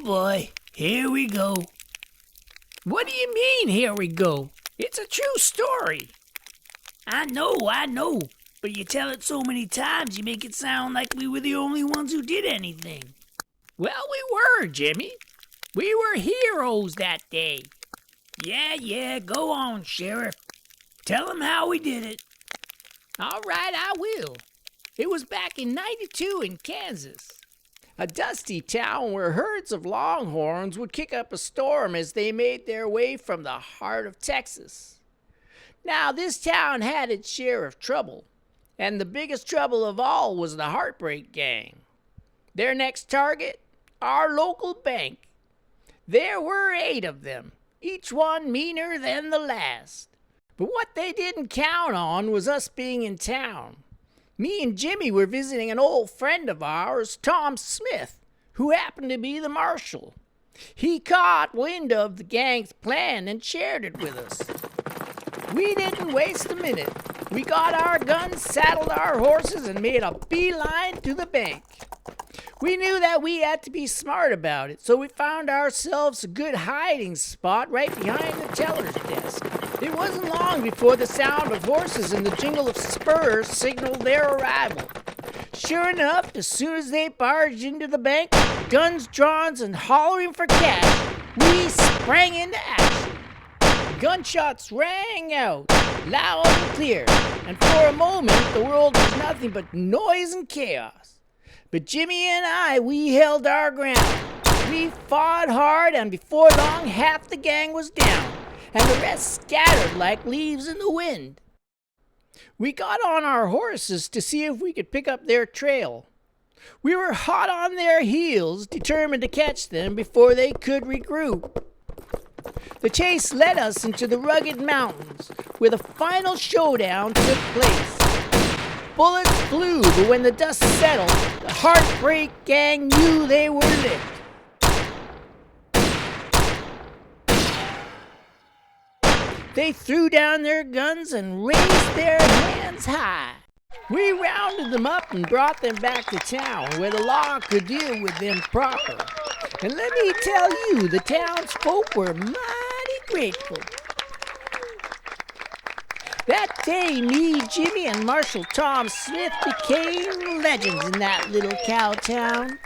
boy, here we go. What do you mean, here we go? It's a true story. I know, but you tell it so many times you make it sound like we were the only ones who did anything. Well, we were, Jimmy. We were heroes that day. Yeah, go on, Sheriff. Tell them how we did it. All right, I will. It was back in '92 in Kansas. A dusty town where herds of longhorns would kick up a storm as they made their way from the heart of Texas. Now, this town had its share of trouble, and the biggest trouble of all was the Heartbreak Gang. Their next target, our local bank. There were 8 of them, each one meaner than the last. But what they didn't count on was us being in town. Me and Jimmy were visiting an old friend of ours, Tom Smith, who happened to be the marshal. He caught wind of the gang's plan and shared it with us. We didn't waste a minute. We got our guns, saddled our horses, and made a beeline to the bank. We knew that we had to be smart about it, so we found ourselves a good hiding spot right behind the teller's desk. It wasn't long before the sound of horses and the jingle of spurs signaled their arrival. Sure enough, as soon as they barged into the bank, guns drawn and hollering for cash, we sprang into action. Gunshots rang out, loud and clear, and for a moment the world was nothing but noise and chaos. But Jimmy and I, we held our ground. We fought hard, and before long half the gang was down, and the rest scattered like leaves in the wind. We got on our horses to see if we could pick up their trail. We were hot on their heels, determined to catch them before they could regroup. The chase led us into the rugged mountains, where the final showdown took place. Bullets flew, but when the dust settled, the Heartbreak Gang knew they were licked. They threw down their guns and raised their hands high. We rounded them up and brought them back to town, where the law could deal with them proper. And let me tell you, the townsfolk were mighty grateful. That day, me, Jimmy, and Marshal Tom Smith became legends in that little cow town.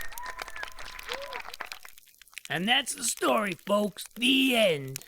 And that's the story, folks. The end.